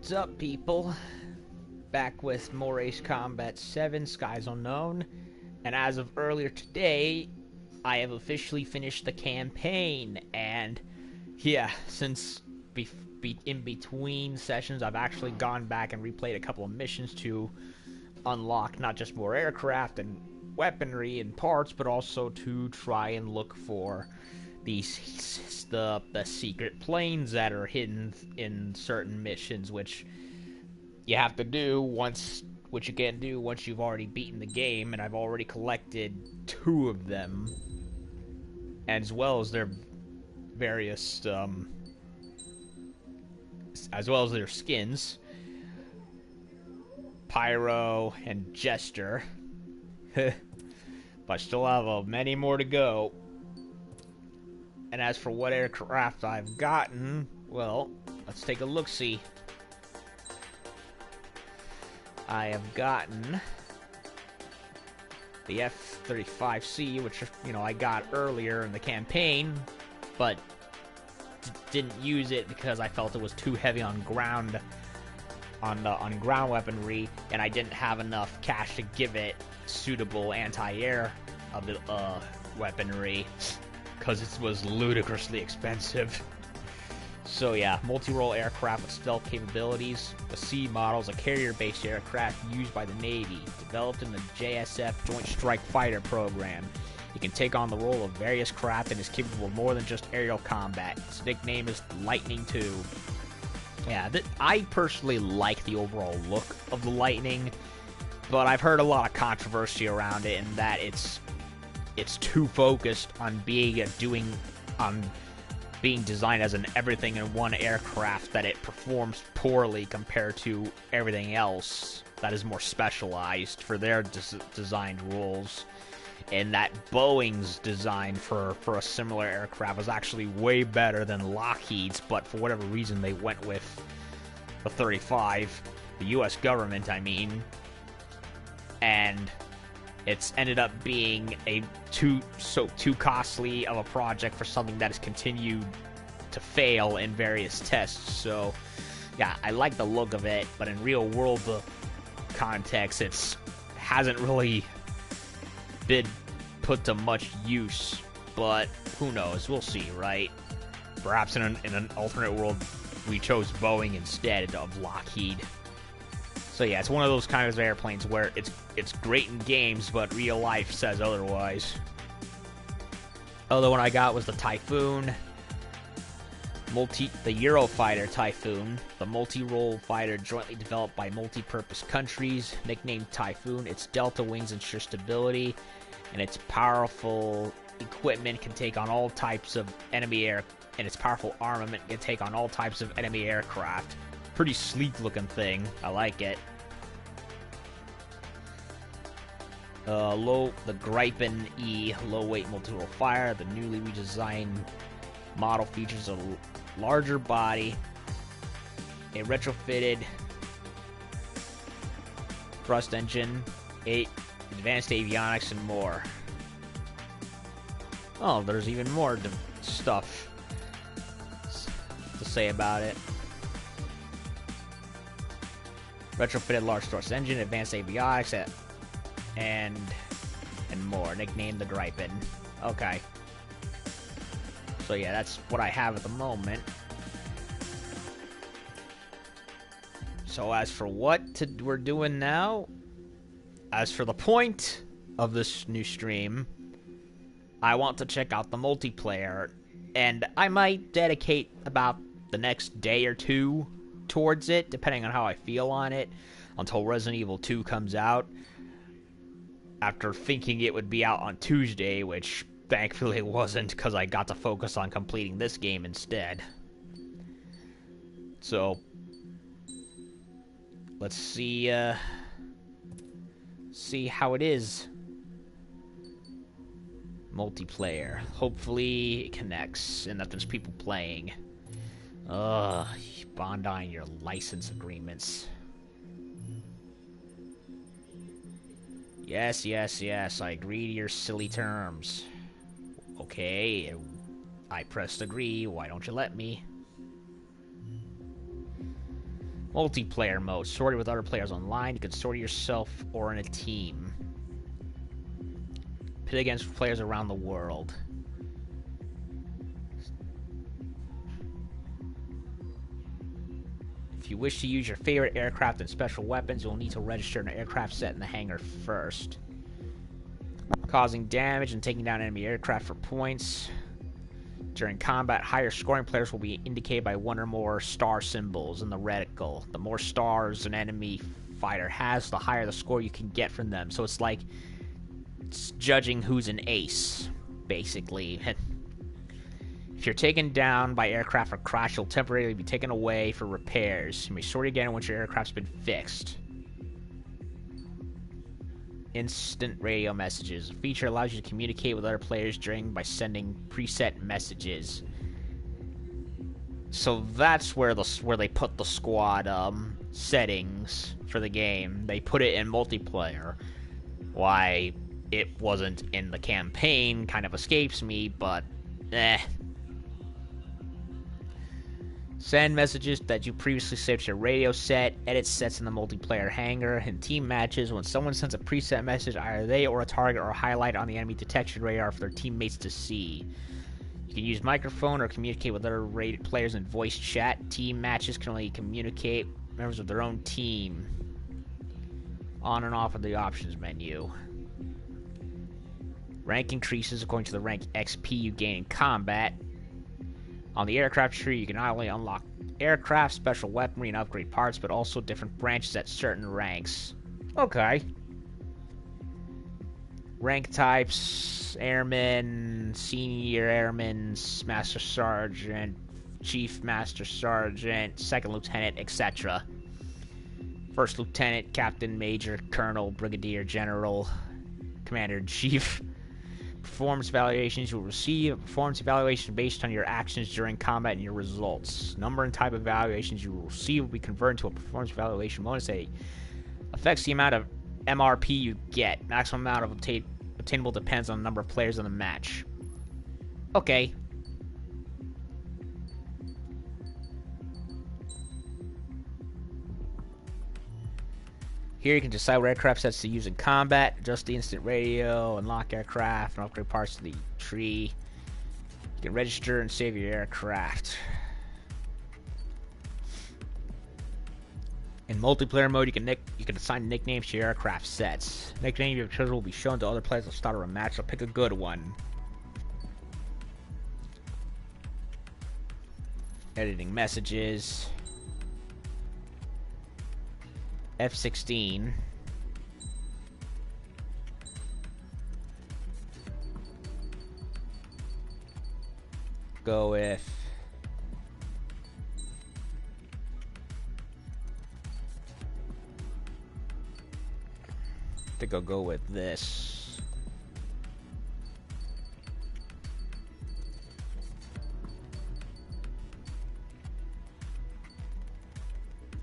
What's up, people? Back with more Ace Combat 7 Skies Unknown, and as of earlier today, I have officially finished the campaign. And yeah, since in between sessions, I've actually gone back and replayed a couple of missions to unlock not just more aircraft and weaponry and parts, but also to try and look for the secret planes that are hidden in certain missions, which you have to do once, which you can't do once you've already beaten the game. And I've already collected two of them, as well as their various as well as their skins, Pyro and Jester. But I still have many more to go. And as for what aircraft I've gotten, well, let's take a look-see. I have gotten the F-35C, which, I got earlier in the campaign, but didn't use it because I felt it was too heavy on ground weaponry, and I didn't have enough cash to give it suitable anti-air weaponry, because it was ludicrously expensive. So yeah, multi-role aircraft with stealth capabilities. The C model is a carrier-based aircraft used by the Navy, developed in the JSF Joint Strike Fighter program. It can take on the role of various craft and is capable of more than just aerial combat. Its nickname is Lightning II. Yeah, I personally like the overall look of the Lightning, but I've heard a lot of controversy around it in that it's too focused on being designed as an everything-in-one aircraft that it performs poorly compared to everything else that is more specialized for their designed roles. And that Boeing's design for a similar aircraft was actually way better than Lockheed's, but for whatever reason they went with the 35, the US government, I mean. And it's ended up being too costly of a project for something that has continued to fail in various tests. So yeah, I like the look of it, but in real world context, it hasn't really been put to much use. But who knows? We'll see, right? Perhaps in an alternate world, we chose Boeing instead of Lockheed. So yeah, it's one of those kinds of airplanes where it's great in games, but real life says otherwise. Other one I got was the Typhoon. The Eurofighter Typhoon, the multi-role fighter jointly developed by multi-purpose countries, nicknamed Typhoon. Its delta wings ensure stability, and its powerful equipment can take on all types of enemy and its powerful armament can take on all types of enemy aircraft. Pretty sleek-looking thing. I like it. The Gripen E low-weight multi-role fire. The newly redesigned model features a larger body, a retrofitted thrust engine, advanced avionics, and more. Oh, there's even more stuff to say about it. Retrofitted large thrust engine, advanced avionics, and more. Nicknamed the Gripen. Okay. So yeah, that's what I have at the moment. So as for what we're doing now, as for the point of this new stream, I want to check out the multiplayer, and I might dedicate about the next day or two towards it, depending on how I feel on it, until Resident Evil 2 comes out, after thinking it would be out on Tuesday, which thankfully it wasn't, because I got to focus on completing this game instead. So let's see how it is. Multiplayer. Hopefully it connects and that there's people playing. Ugh, Bondi and your license agreements. Yes, I agree to your silly terms. Okay, I pressed agree, why don't you let me? Multiplayer mode. Sorted with other players online. You can sort yourself or in a team. Pit against players around the world. If you wish to use your favorite aircraft and special weapons, you'll need to register an aircraft set in the hangar first. Causing damage and taking down enemy aircraft for points. During combat, higher scoring players will be indicated by one or more star symbols in the reticle. The more stars an enemy fighter has, the higher the score you can get from them. So it's like it's judging who's an ace, basically. If you're taken down by aircraft or crash, you'll temporarily be taken away for repairs. You may sort again once your aircraft's been fixed. Instant radio messages. A feature allows you to communicate with other players by sending preset messages. So that's where they put the squad settings for the game. They put it in multiplayer. Why it wasn't in the campaign kind of escapes me, but Send messages that you previously saved to your radio set. Edit sets in the multiplayer hangar. In team matches, when someone sends a preset message, either they or a target are highlighted on the enemy detection radar for their teammates to see. You can use microphone or communicate with other rated players in voice chat. Team matches can only communicate with members of their own team. On and off of the options menu. Rank increases according to the rank XP you gain in combat. On the aircraft tree, you can not only unlock aircraft, special weaponry, and upgrade parts, but also different branches at certain ranks. Okay. Rank types: Airman, Senior Airman, Master Sergeant, Chief Master Sergeant, Second Lieutenant, etc. First Lieutenant, Captain, Major, Colonel, Brigadier General, Commander-in-Chief. Performance evaluations you'll receive. Performance evaluation based on your actions during combat and your results. Number and type of evaluations you will receive will be converted to a performance evaluation bonus that affects the amount of MRP you get. Maximum amount of obtainable depends on the number of players in the match. Okay. Here you can decide what aircraft sets to use in combat, adjust the instant radio, unlock aircraft, and upgrade parts to the tree. You can register and save your aircraft. In multiplayer mode, you can assign nicknames to your aircraft sets. Nickname you have chosen will be shown to other players at the start of a match, so pick a good one. Editing messages. F-16. Go with I think I'll go with this.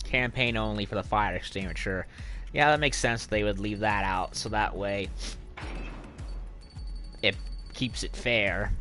Campaign only for the fire extinguisher. Yeah, that makes sense. They would leave that out, so that way it keeps it fair.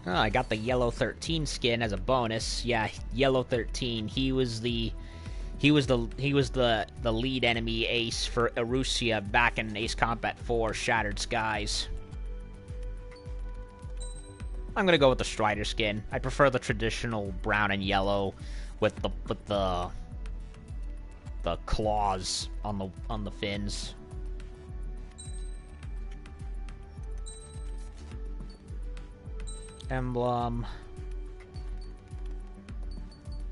Oh, I got the Yellow 13 skin as a bonus. Yeah, Yellow 13. He was the lead enemy ace for Erusia back in Ace Combat 4 Shattered Skies. I'm gonna go with the Strider skin. I prefer the traditional brown and yellow with the claws on the fins. Emblem.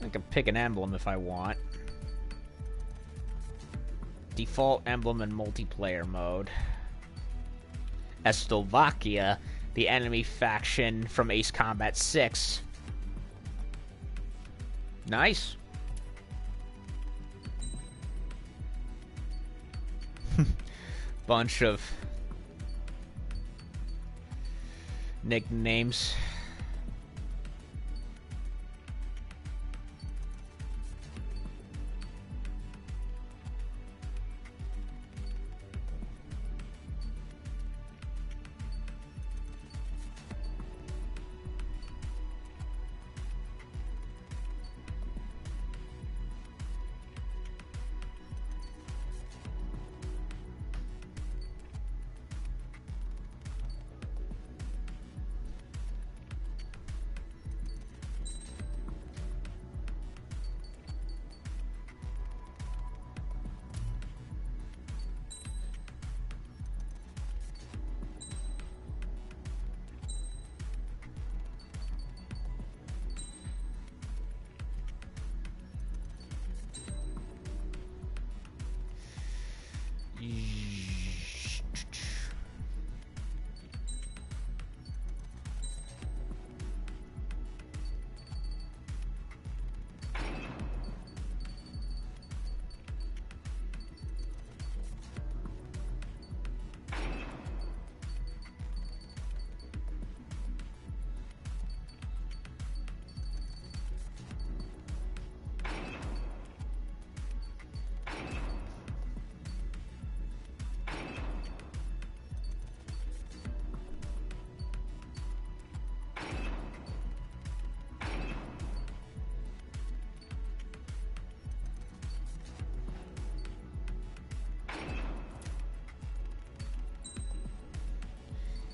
I can pick an emblem if I want. Default emblem in multiplayer mode. As Slovakia, the enemy faction from Ace Combat 6. Nice. Bunch of nicknames.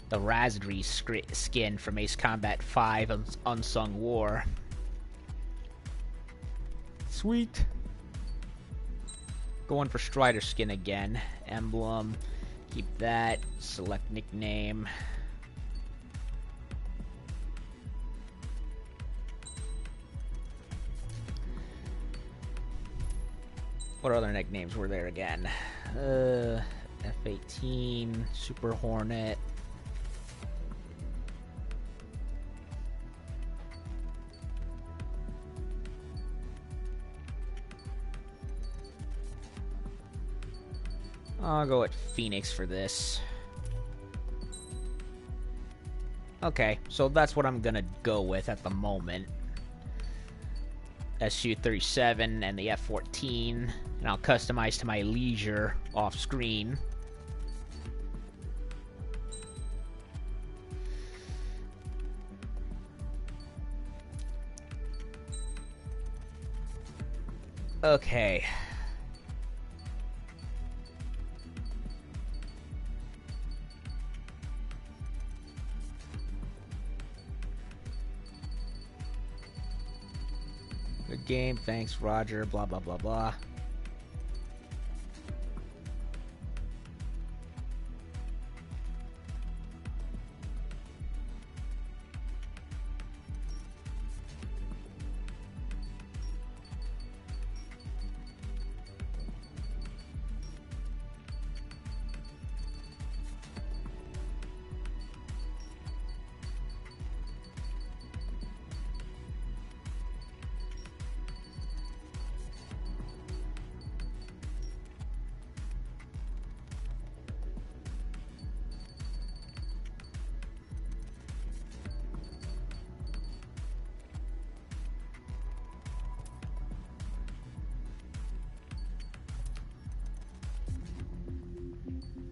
The Razri skin from Ace Combat 5 Unsung War. Sweet. Going for Strider skin again. Emblem. Keep that. Select nickname. What other nicknames were there again? F-18, Super Hornet. I'll go with Phoenix for this. Okay, so that's what I'm gonna go with at the moment. SU-37 and the F-14, and I'll customize to my leisure off screen. Okay. Good game, thanks, Roger, blah, blah, blah, blah.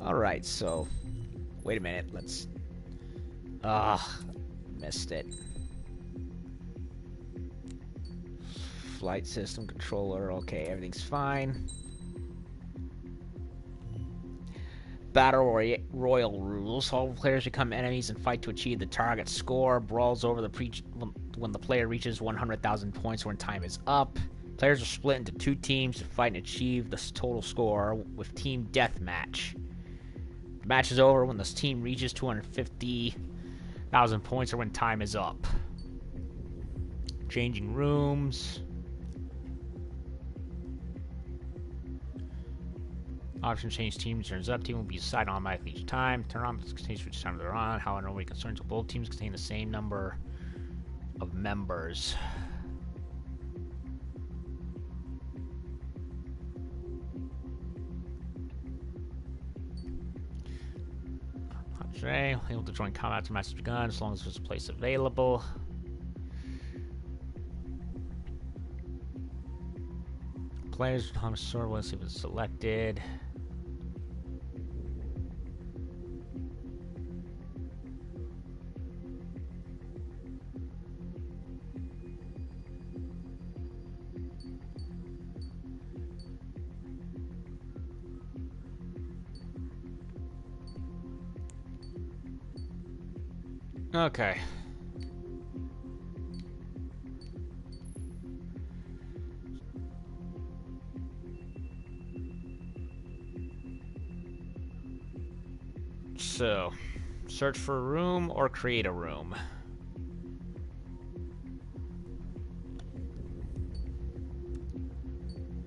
Alright, so... Wait a minute, let's... missed it. Flight system controller, okay, everything's fine. Battle Royal rules. All players become enemies and fight to achieve the target score. Brawls over when the player reaches 100,000 points when time is up. Players are split into two teams to fight and achieve the total score with Team Deathmatch. The match is over when this team reaches 250,000 points or when time is up. Changing rooms. Option change team turns up. Team will be assigned automatically each time. Turn on contains for each time they're on. However, nobody concerns with both teams contain the same number of members. Option able to join combat after match has begun as long as there's a place available. Players with Thomas Sword, let's see if it's selected. Okay. So, search for a room or create a room.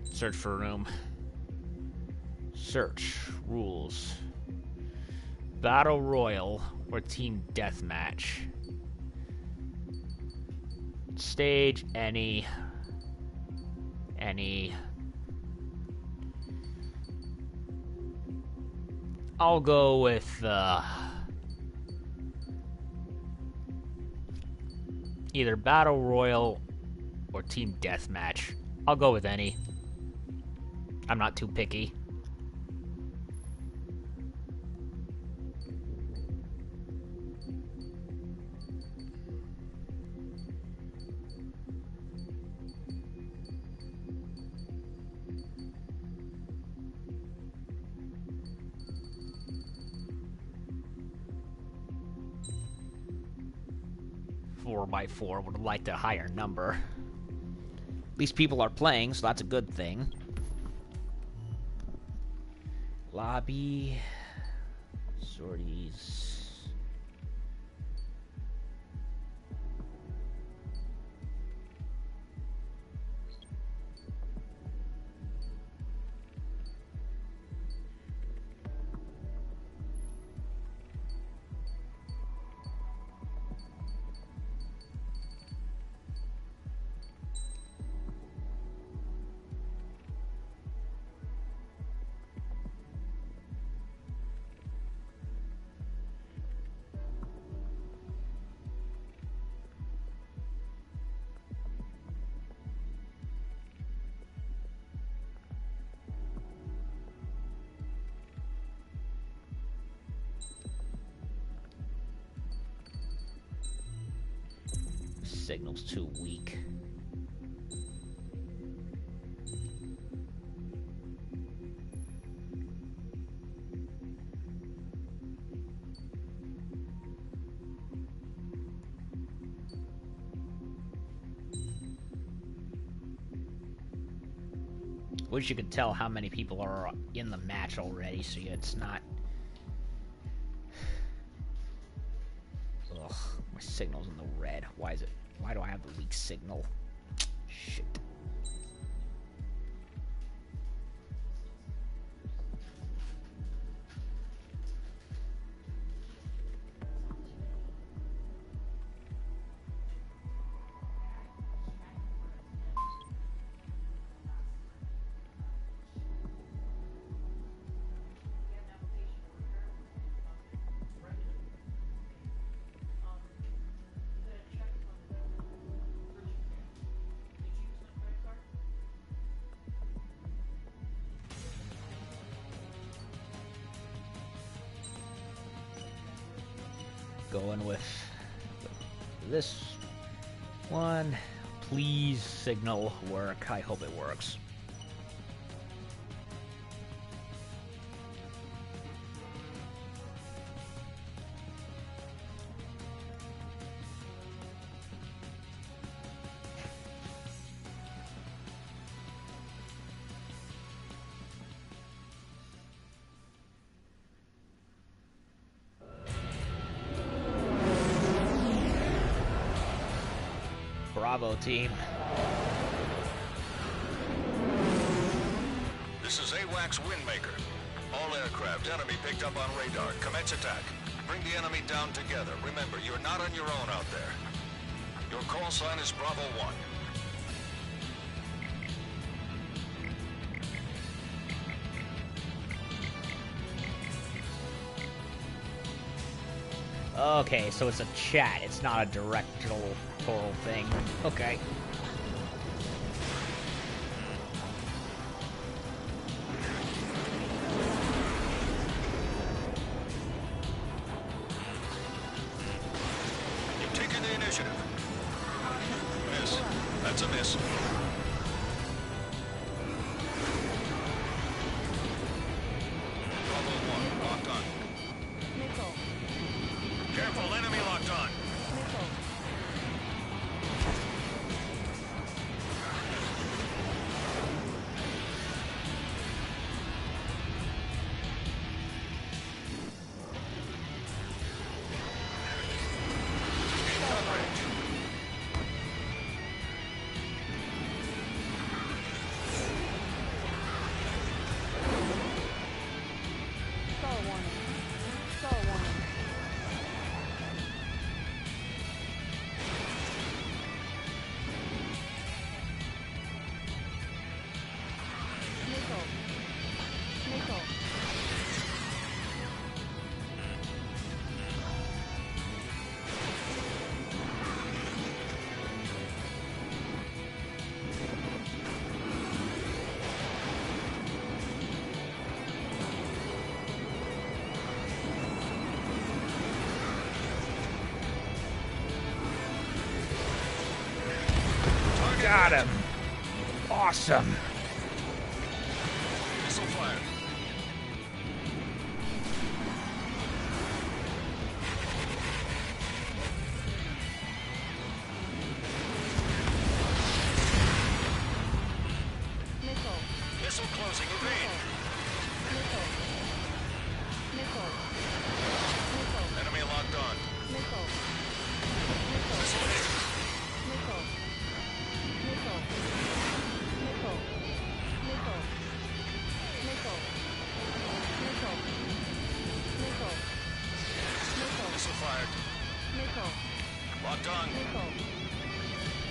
Search for a room. Search. Rules. Battle Royal or Team Deathmatch. Stage, any. I'll go with either Battle Royal or Team Deathmatch. I'll go with any. I'm not too picky. By 4 would have liked a higher number. At least people are playing, so that's a good thing. Lobby. Sorties. Signal's too weak. Wish you could tell how many people are in the match already, so it's not... Ugh, my signal's in the red. Why is it? Why do I have the weak signal? Shit. Going with this one. Please signal work. I hope it works. Bravo, team. This is AWACS Windmaker. All aircraft, enemy picked up on radar. Commence attack. Bring the enemy down together. Remember, you're not on your own out there. Your call sign is Bravo 1. Okay, so it's a chat. It's not a directional total thing. Okay. You've taken the initiative. Miss. That's a miss. Bravo 1, locked on. Missile. Careful, enemy locked on. Missile. Star warning. Star warning. Missile. Missile. Got him. Awesome. Missile fired. Missile. Missile closing. Evade. Missile. Missile. Missile. Enemy locked on. Missile. Missile hit. Missile. Missile. Missile. Missile. Missile. Missile. Missile. Missile. Missile fired. Missile. Locked on. Missile.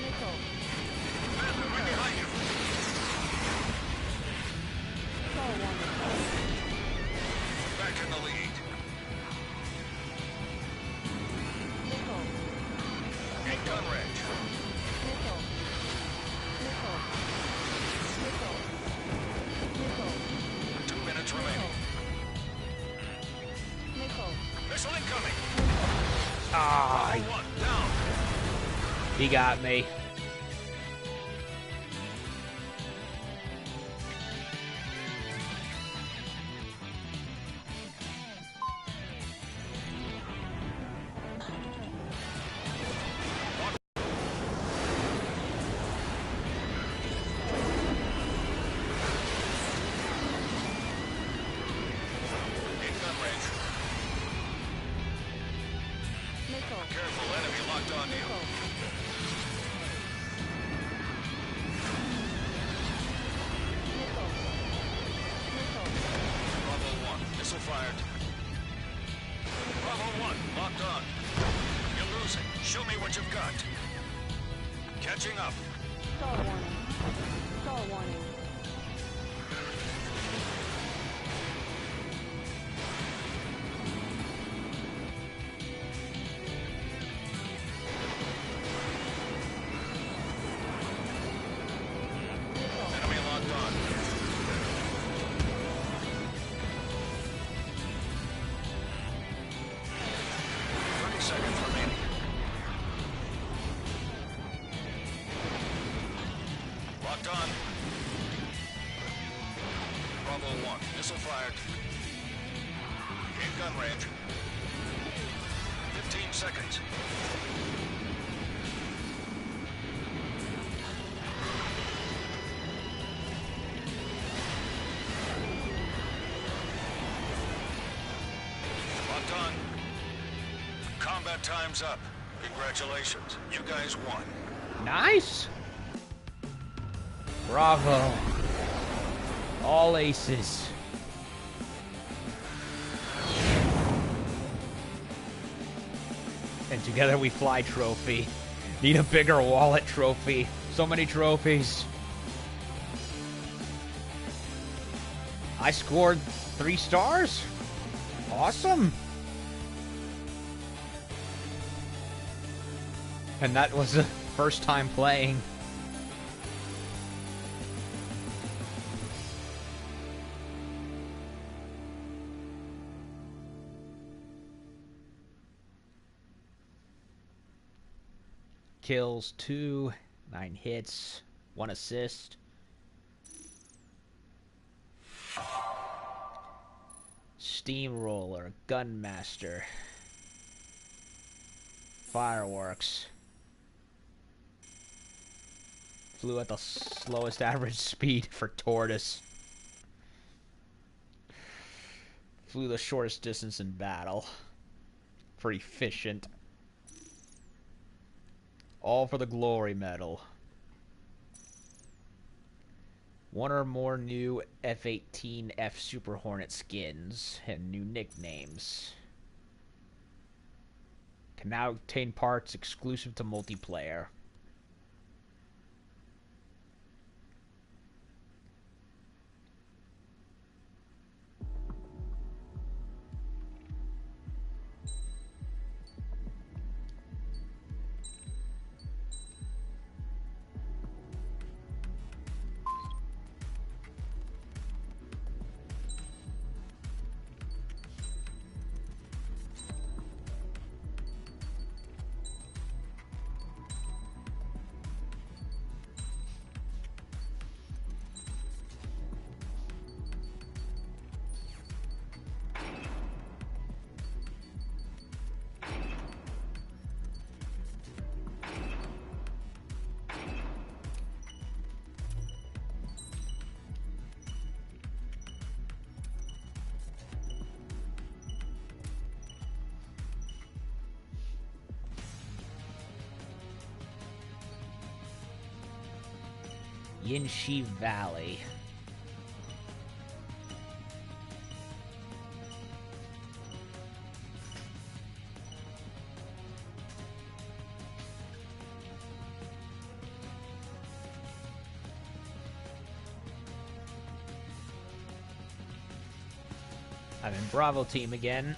Missile. Man, they're right behind you. Star warning. Back in the lead. Missile. In gun range. Missile. Missile. Missile. Missile. 2 minutes remaining. Missile. Missile incoming. Ah, Bravo 1 down. he got me. In gun range. Missile. Careful, enemy locked on you. Missile. Missile. Missile. Bravo 1, missile fired. Bravo 1, locked on. You're losing. Show me what you've got. Catching up. Star warning. Star warning. Missile. Enemy locked on. Seconds remaining. Locked on. Bravo 1, missile fired. In gun range. 15 seconds. Locked on. Combat time's up. Congratulations. You guys won. Nice. Bravo. All aces. And Together We Fly trophy. Need a bigger wallet trophy. So many trophies. I scored 3 stars? Awesome. And that was the first time playing. Kills 2, 9 hits, 1 assist. Steamroller, Gunmaster, Fireworks. Flew at the slowest average speed for Tortoise. Flew the shortest distance in battle for Efficient. All for the Glory Medal. 1 or more new F-18F Super Hornet skins and new nicknames. Can now obtain parts exclusive to multiplayer. Yinshi Valley. I'm in Bravo team again.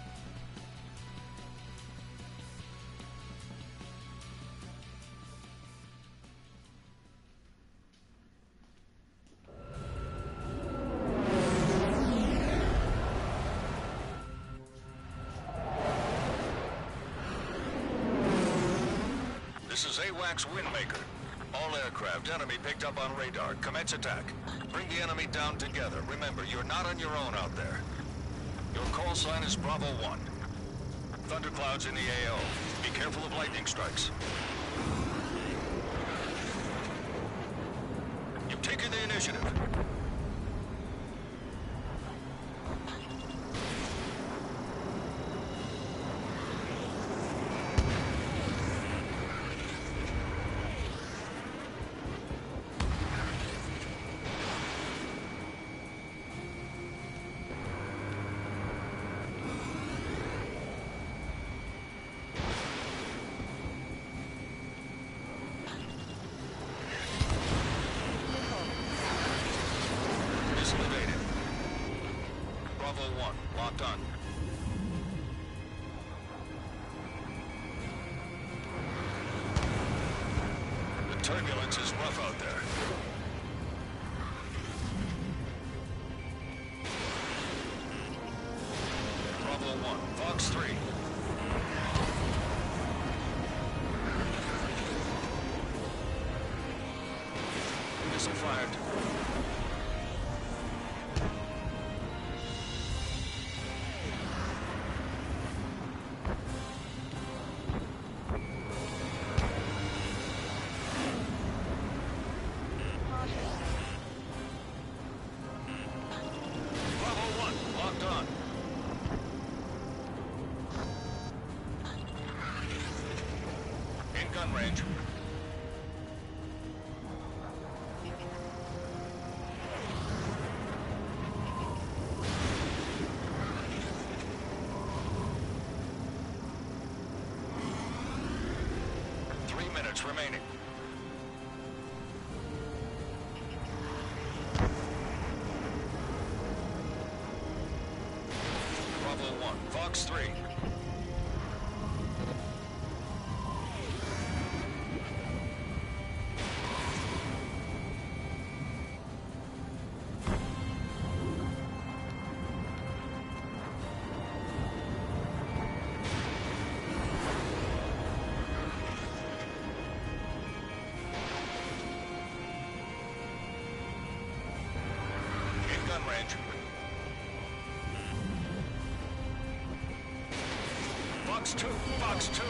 This is AWACS Windmaker. All aircraft enemy picked up on radar. Commence attack. Bring the enemy down together. Remember, you're not on your own out there. Your call sign is Bravo 1. Thunderclouds in the AO. Be careful of lightning strikes. You've taken the initiative. Missile evaded. Bravo 1, locked on. The turbulence is rough out there. Bravo 1, Fox 3. Missile fired. Bravo 1, locked on. In gun range. minutes remaining. Bravo 1, Fox 3. In gun range. Fox 2, Fox 2.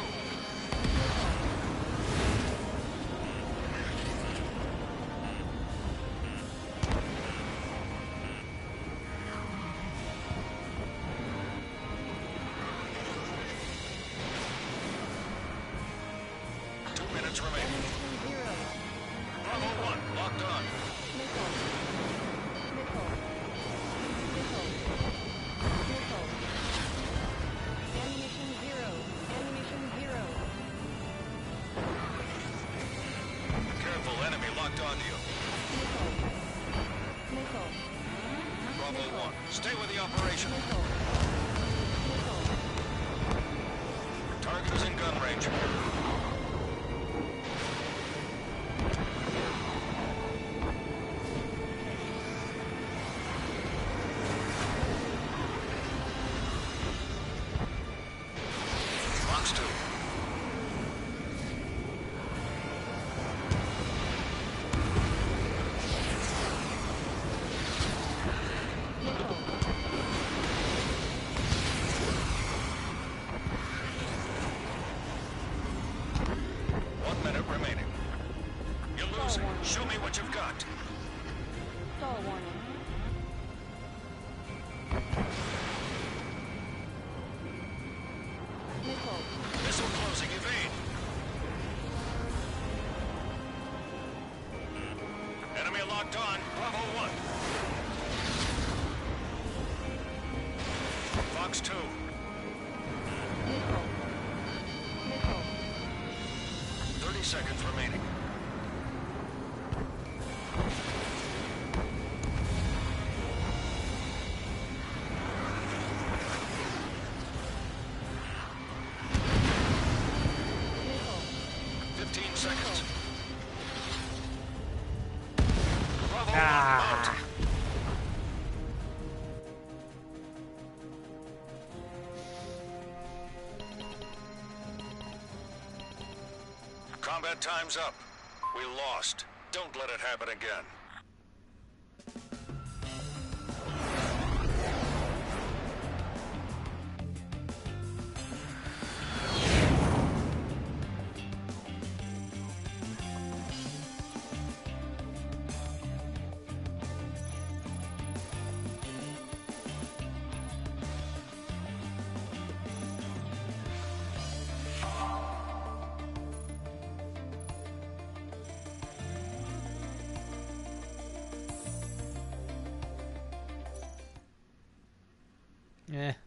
Minutes remaining. Ammunition 0. Bravo 1, locked on. Missile. Missile. Missile. Missile. Ammunition 0. Ammunition 0. Careful, enemy locked onto you. Missile. Missile. Bravo 1, stay with the operation. Missile. Missile. Target is in gun range. Fox 2. Missile. 1 minute remaining. You're losing. Show me what you've got. Stall warning. Missile. Missile closing, evade. Enemy locked on. Bravo 1. Fox 2. Missile. Missile. 30 seconds remaining. Missile. 15 seconds. Bravo 1 Ah. out. Combat time's up. We lost. Don't let it happen again.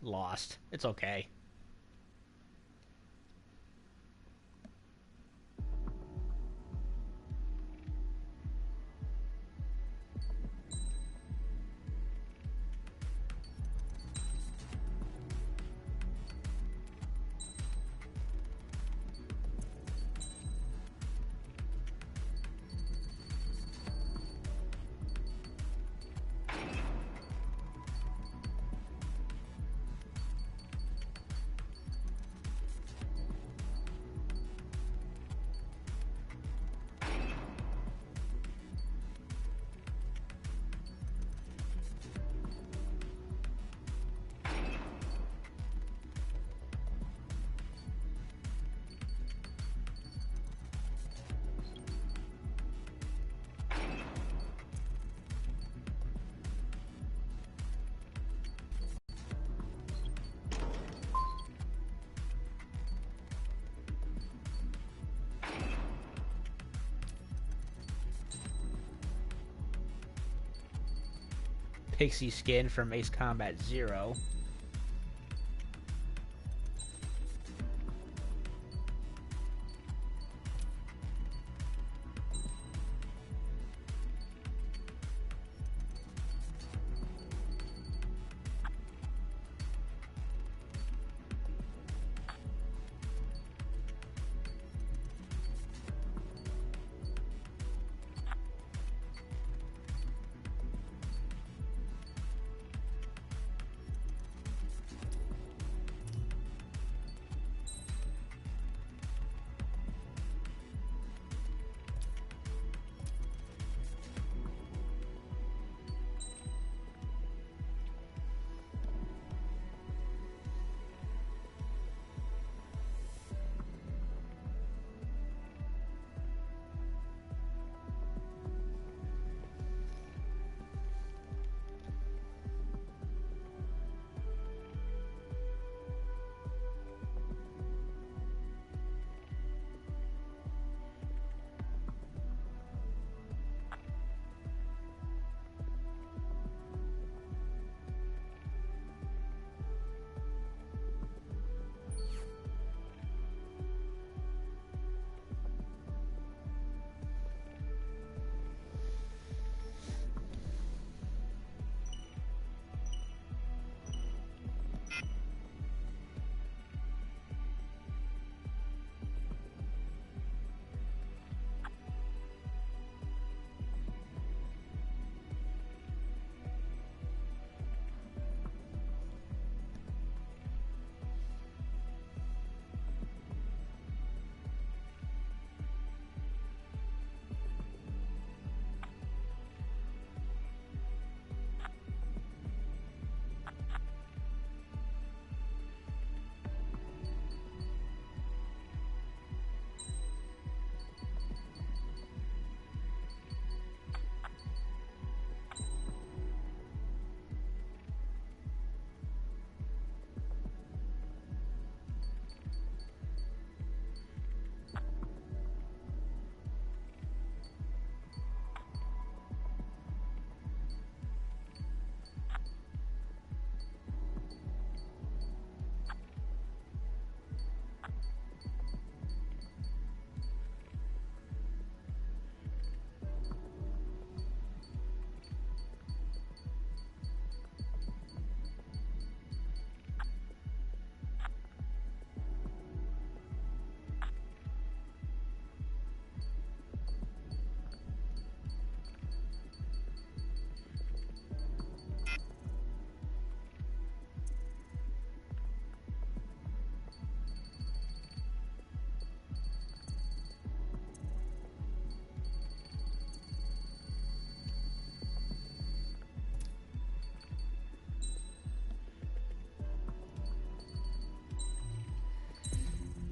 Lost. It's okay. Pixie skin from Ace Combat Zero.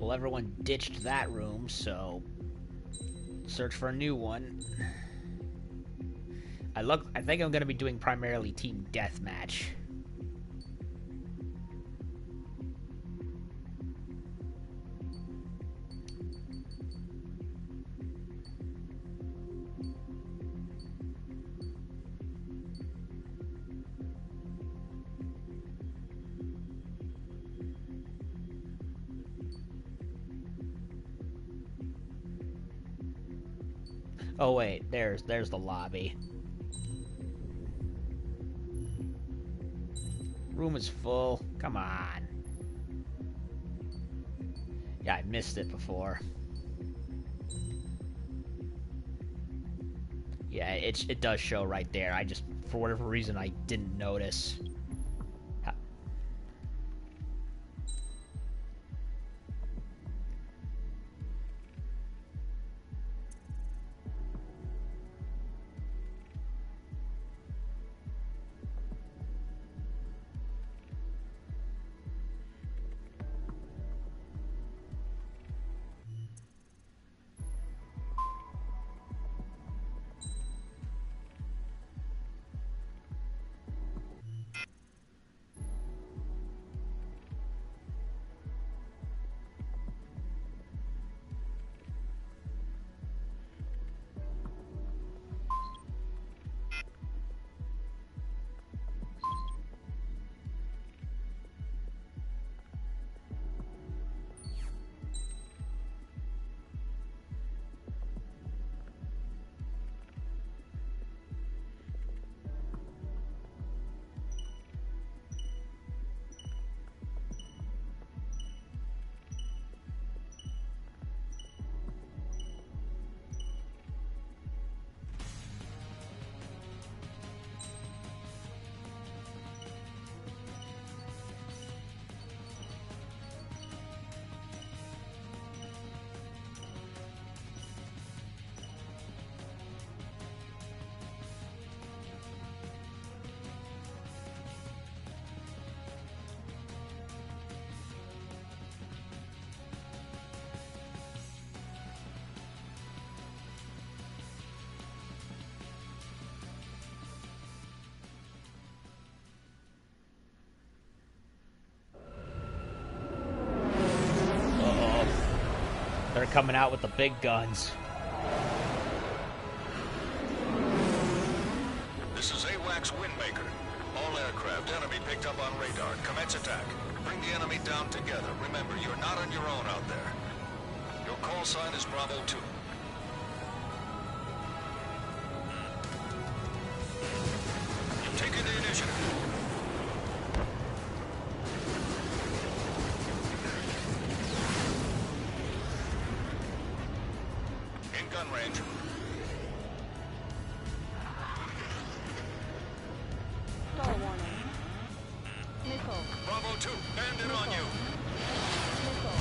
Well, everyone ditched that room, so search for a new one. I think I'm gonna be doing primarily team deathmatch. Oh wait, there's the lobby. Room is full. Come on. Yeah, I missed it before. Yeah, it does show right there. I just, for whatever reason, I didn't notice. They're coming out with the big guns. This is AWACS Windmaker. All aircraft enemy picked up on radar. Commence attack. Bring the enemy down together. Remember, you're not on your own out there. Your call sign is Bravo 2. You've taken the initiative. Gun range. Stall warning. Missile. Bravo 2, bandit on you. Missile.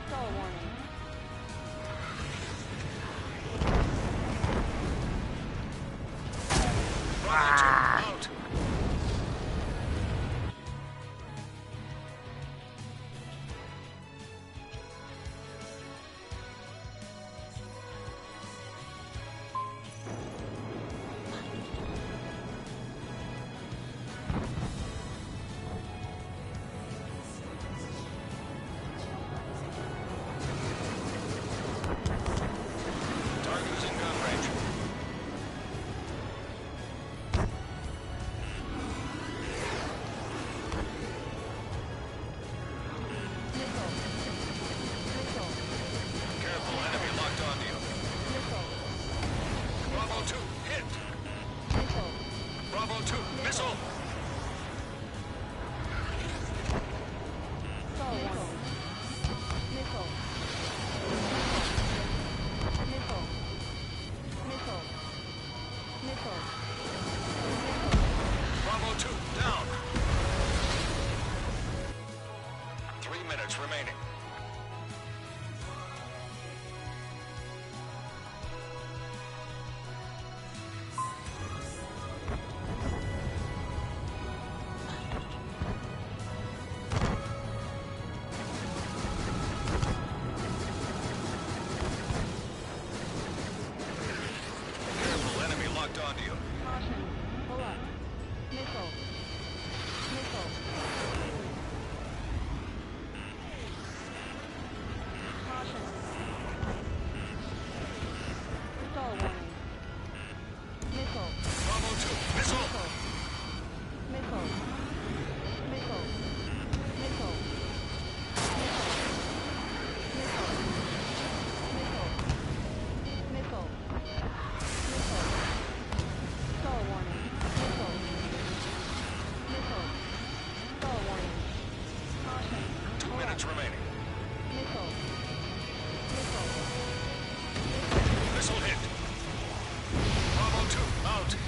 Stall warning. Bravo 2, out. Target is in gun range. Missile. Missile. Careful, enemy locked onto you. Missile. Bravo 2, hit. Missile. Bravo 2, missile. Stall warning. Missile. Missile. Missile. Missile. Bravo 2, down. 3 minutes remaining.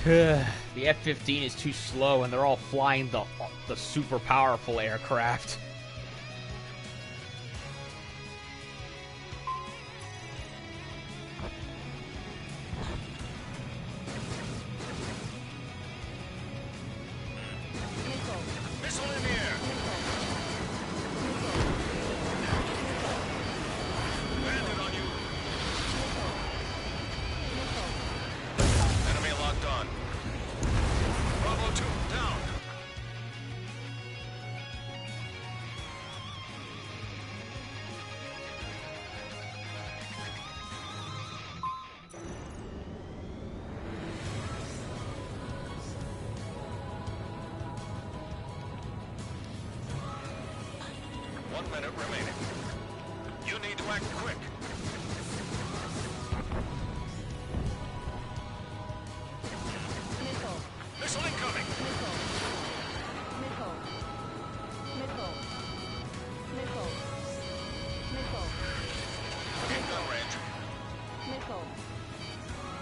The F-15 is too slow, and they're all flying the super powerful aircraft. Missile. Missile in the air. Bandit on you. Enemy locked on. Bravo 2 down. One minute remaining. You need to act quick. Missile. Missile incoming. Missile. Missile. Missile. Missile. Missile. In gun range. Missile.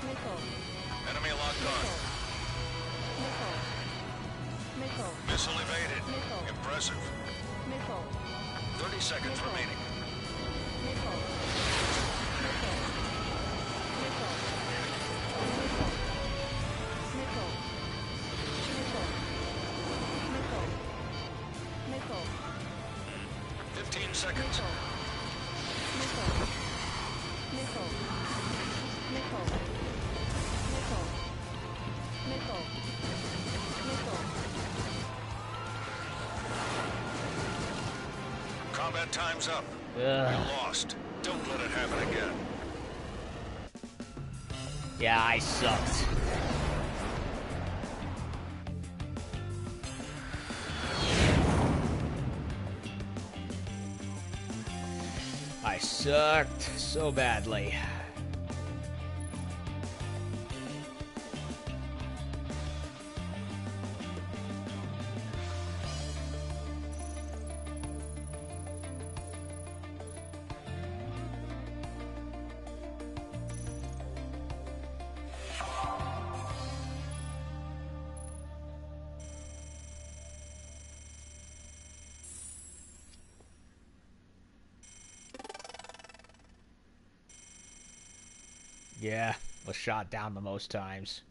Missile. Enemy locked on. Missile. Missile. Missile evaded. Missile. Impressive. Missile. 30 seconds Missile. remaining. Missile. Missile. Missile. Missile. Missile. Missile. Missile. Missile. 15 seconds. Missile. Missile. Missile. Missile. Missile. Missile. Missile. Combat time's up. Ugh. You lost. Don't let it happen again. Yeah, I sucked. I sucked so badly. Yeah, was shot down the most times.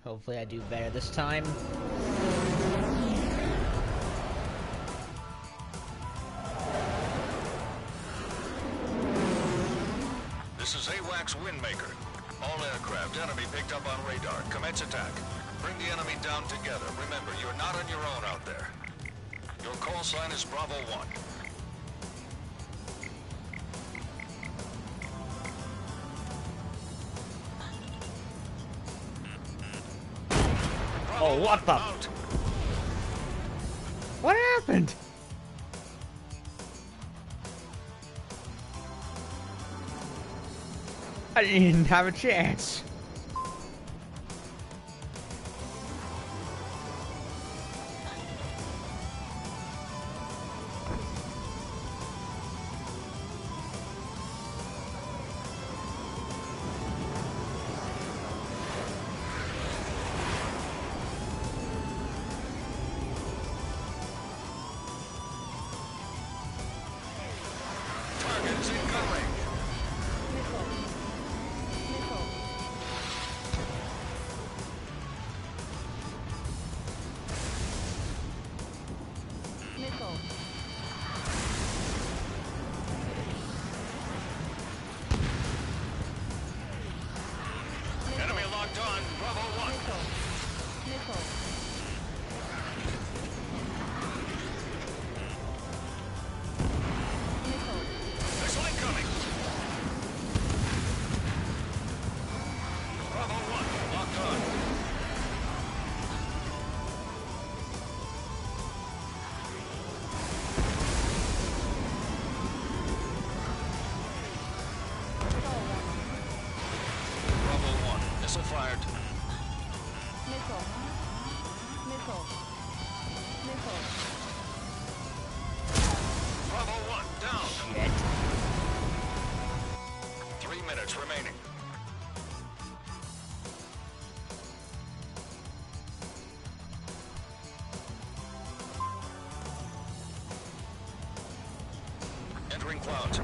Hopefully I do better this time. This is AWACS Windmaker. All aircraft enemy picked up on radar. Commence attack. Bring the enemy down together. Remember, you're not on your own out there. Your call sign is Bravo 1. Oh, what the? Out. What happened? I didn't even have a chance. Target is in gun range. Missile. Missile. Missile. Enemy locked on. Bravo 1. Missile. Missile. Missile. Missile incoming. Bravo 1. Locked on. Stall warning. Bravo 1. Missile fired. Missile. Missile. Missile. Bravo 1. Down. Shit. 3 minutes remaining. Entering clouds.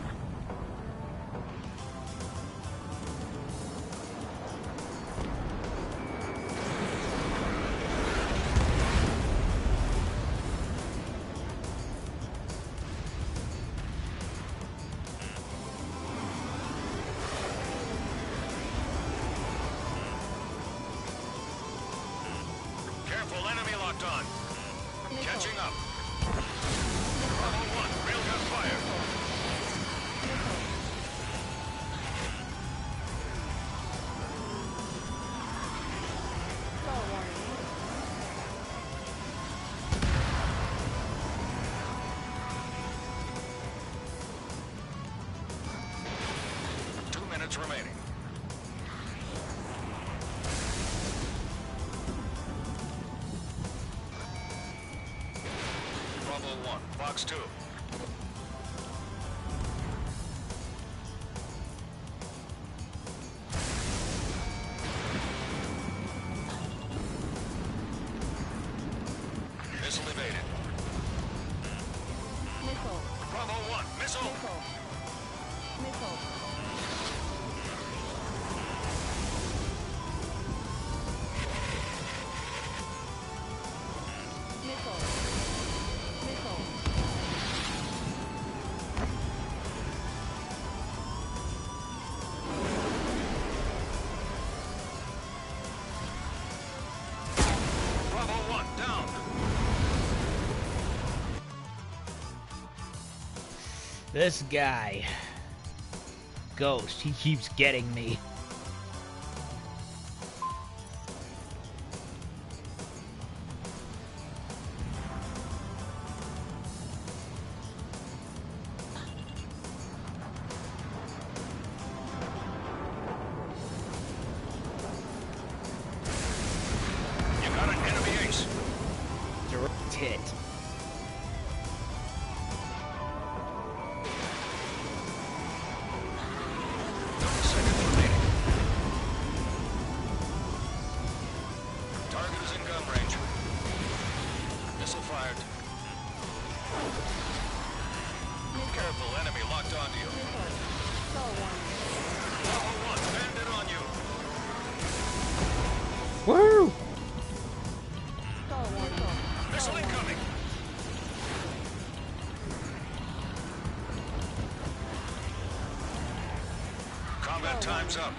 Careful, enemy locked on. Missile. Catching up. Bravo 1. Railgun fire. Missile. Stall warning. 2 minutes remaining. Bravo 1. Fox 2. Missile evaded. Missile. Bravo 1. Missile. Missile. Missile. Missile. Missile. Bravo 1. Down. This guy. Ghost, he keeps getting me. You got an enemy ace. Direct hit. Seconds remaining. Target is in gun range. Missile fired. Careful, enemy locked onto you. Missile. Stall warning. Bravo 1, bandit on you. Woo! Skull warning. Missile incoming! Combat time's up.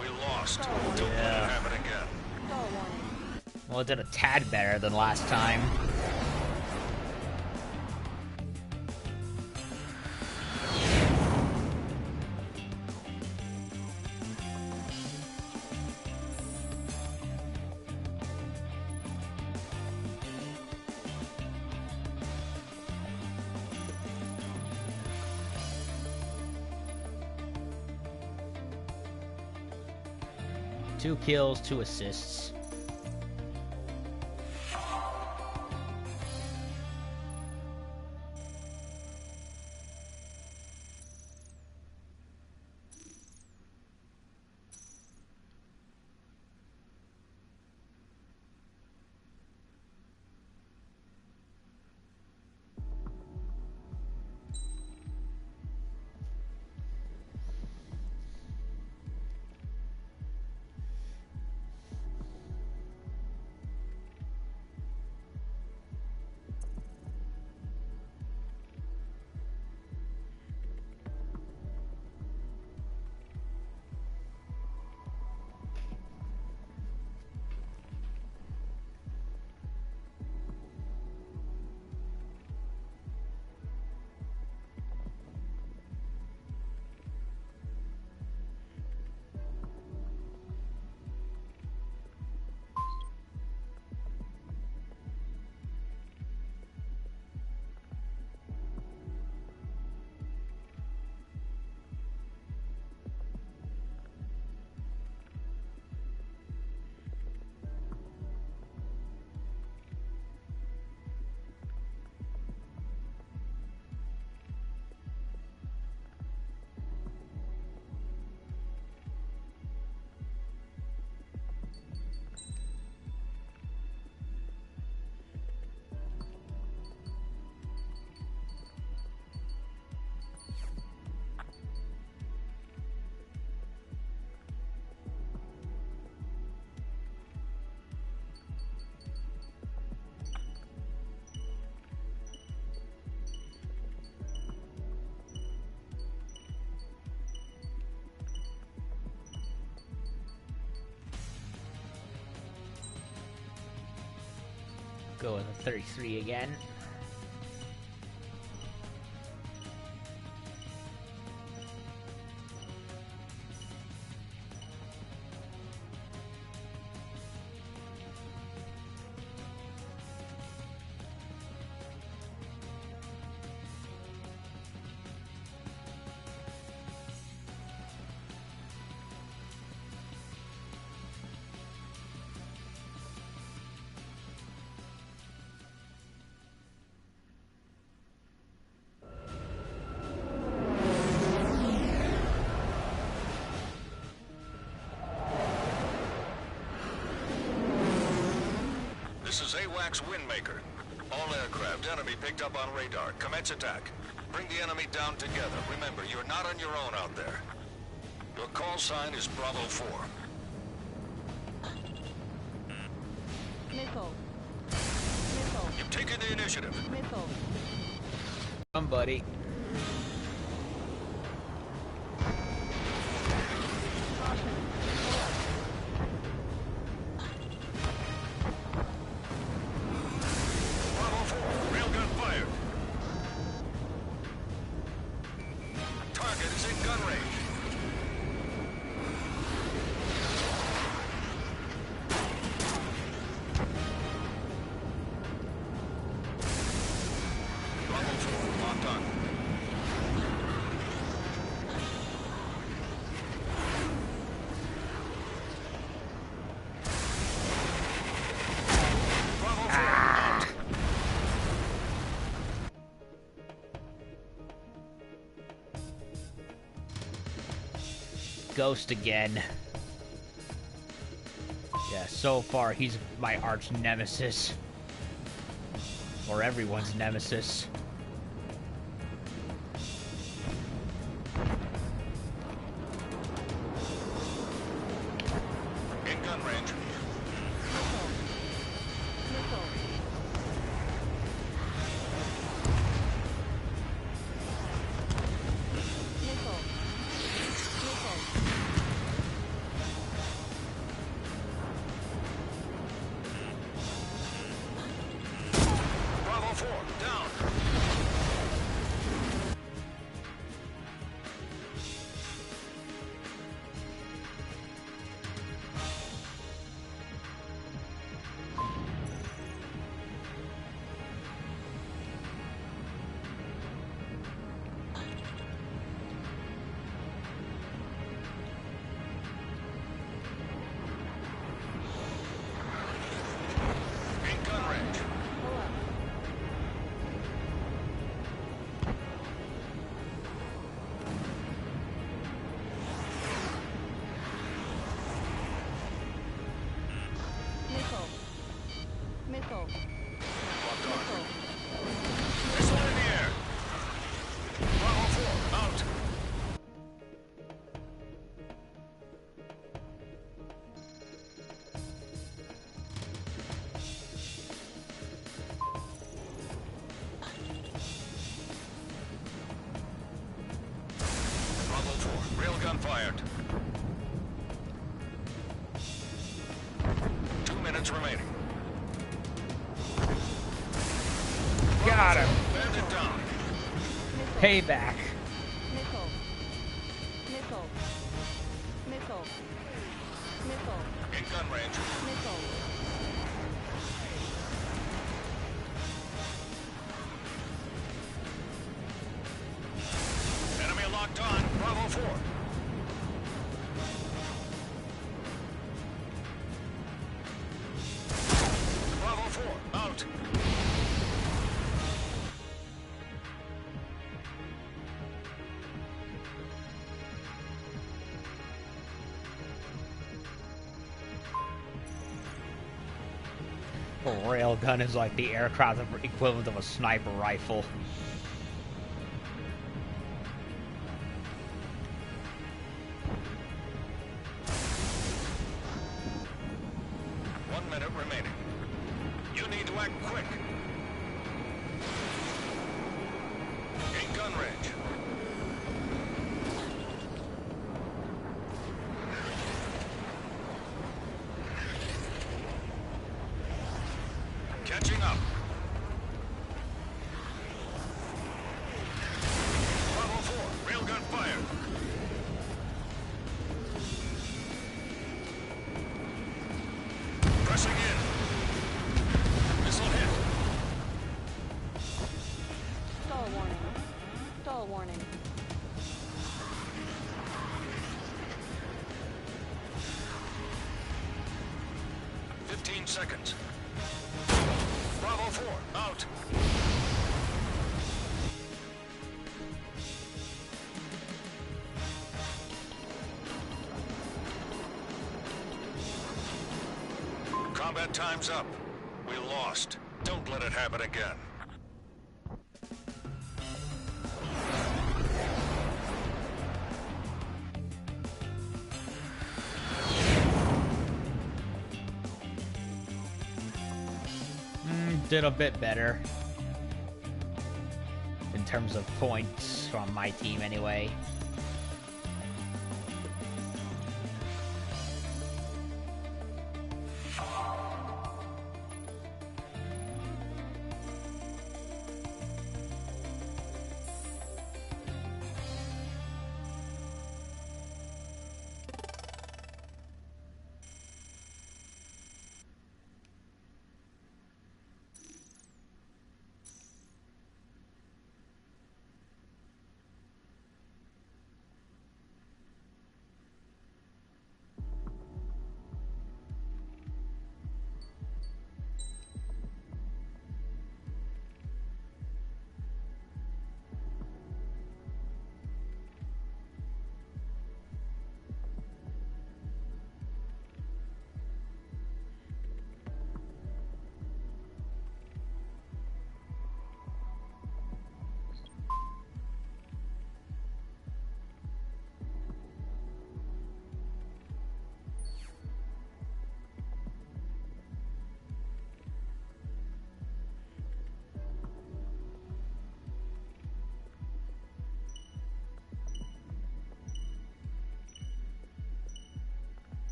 We lost. Don't let it happen again. Skull warning. Well, it did a tad better than last time. Two kills, 2 assists. Go with a 33 again. This is AWACS Windmaker. All aircraft enemy picked up on radar. Commence attack. Bring the enemy down together. Remember, you're not on your own out there. Your call sign is Bravo 4. Missile. Missile. You've taken the initiative. Missile. Somebody. Caution. Bravo 4, railgun fired. Target is in gun range. Bravo 4, locked on. Bravo 4, out. Ghost again. Yeah, so far he's my arch nemesis. Or everyone's nemesis. In gun range. gun fired. 2 minutes remaining. Got him. Bandit down. Payback. Missile. Missile. Missile. Missile. In gun range. Missile. Enemy locked on. Bravo 4. Bravo 4. Out. A railgun is like the aircraft equivalent of a sniper rifle. One minute remaining. You need to act quick. In gun range. Catching up. Bravo 4. Railgun fired. Pressing in. Missile hit. Stall warning. Stall warning. Fifteen seconds. Bravo 4. Out. Combat time's up. We lost. Don't let it happen again. Did a bit better. In terms of points from my team anyway.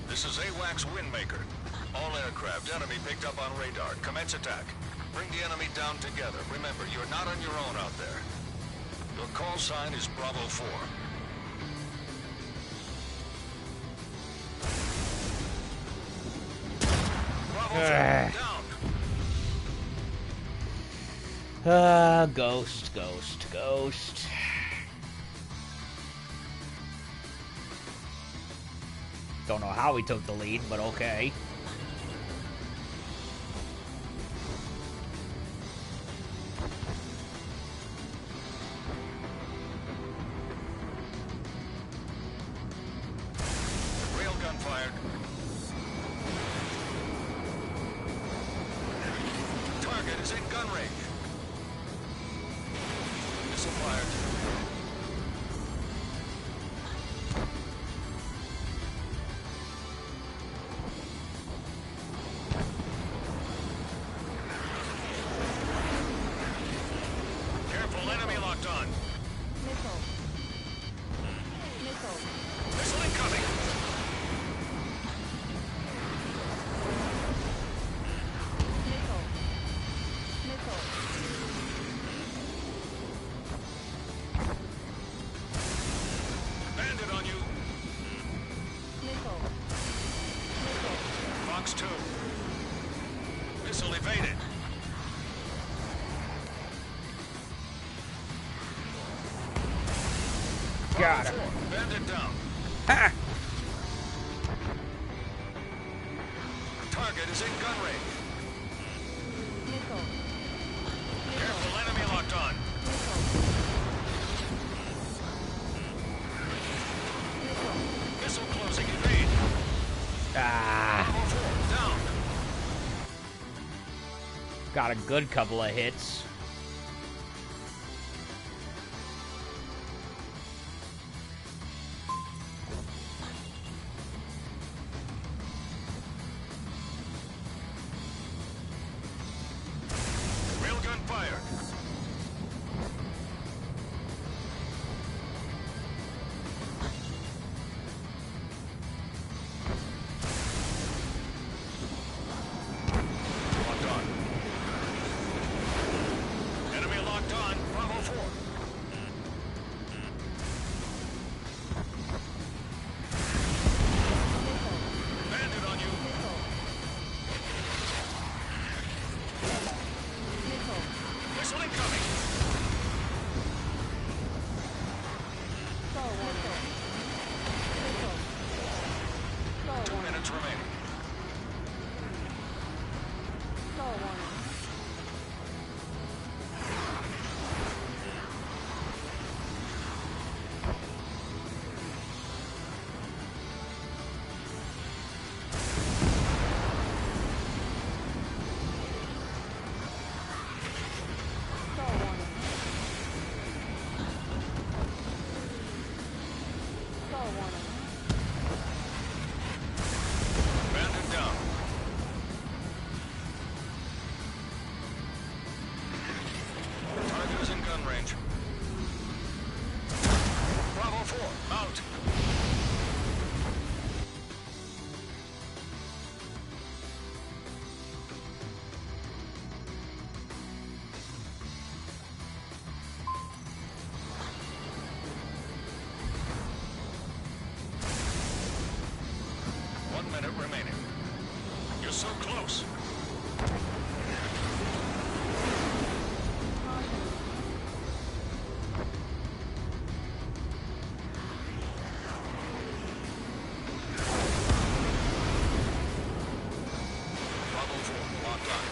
This is AWACS Windmaker. All aircraft enemy picked up on radar. Commence attack. Bring the enemy down together. Remember, you're not on your own out there. Your call sign is Bravo 4. Bravo 4 down. Ghost, Ghost, Ghost. Don't know how he took the lead, but okay. Railgun fired. Target is in gun range. Missile fired. Careful, enemy locked on. Missile. Missile. Missile incoming. Missile. Missile. Bandit on you. Missile. Missile. Fox 2. Missile evaded. Got Bravo him. 4. Bandit down. Ha! Target is in gun range. Missile. Careful, enemy locked on. Missile. Missile. Missile closing, evade. Ah, Bravo 4. Down. got a good couple of hits. Railgun fired. Locked on. Enemy locked on. Bravo 4. Bandit on you. Missile. Missile. Missile incoming. Star warning. Missile. Star 2 warning. minutes remaining. Star warning. Star warning. Star warning. Bandit down. Target is in gun range. Bravo 4. Out. One minute remaining. You're so close. Bravo 4. Locked on.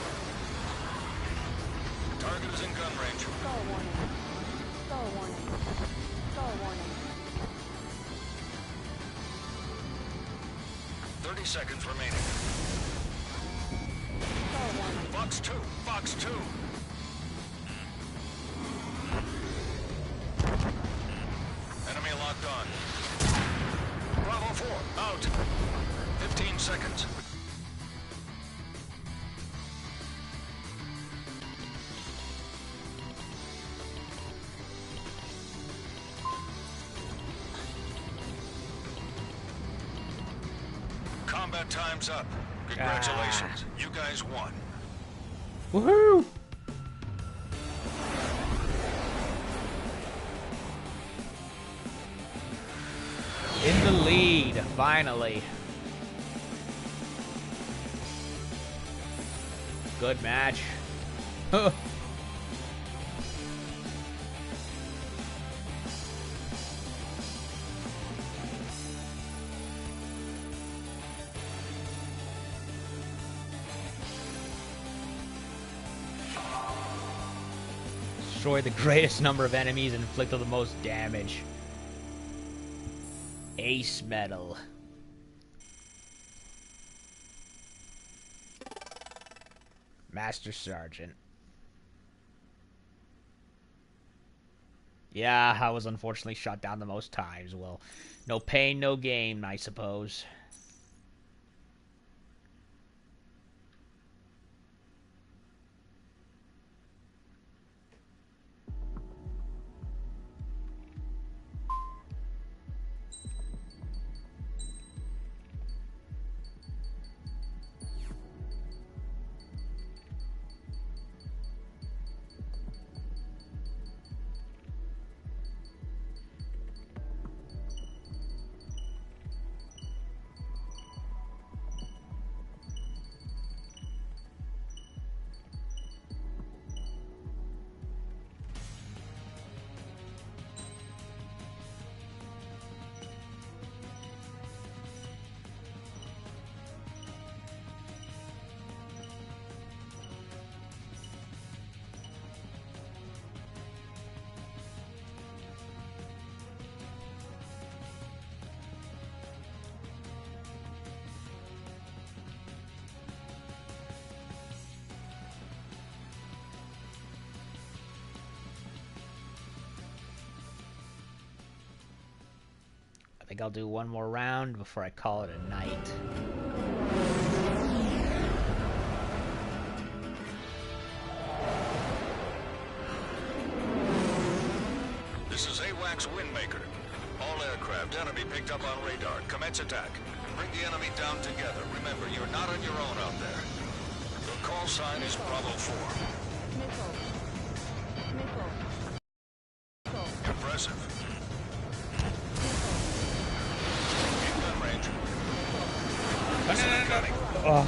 Target is in gun range. Star warning. Star warning. Star warning. 30 seconds remaining. Star warning. Fox 2. Fox 2. Enemy locked on. Bravo 4. Out. 15 seconds. Combat time's up. Congratulations. You guys won. Woohoo! In the lead, finally. Good match. Destroy the greatest number of enemies and inflict the most damage. Ace medal. Master Sergeant. Yeah, I was unfortunately shot down the most times. Well, no pain, no gain, I suppose. I think I'll do one more round before I call it a night. This is AWACS Windmaker. All aircraft enemy picked up on radar. Commence attack. Bring the enemy down together. Remember, you're not on your own out there. Your call sign is Bravo 4. Impressive. In gun range. Missile incoming. Oh.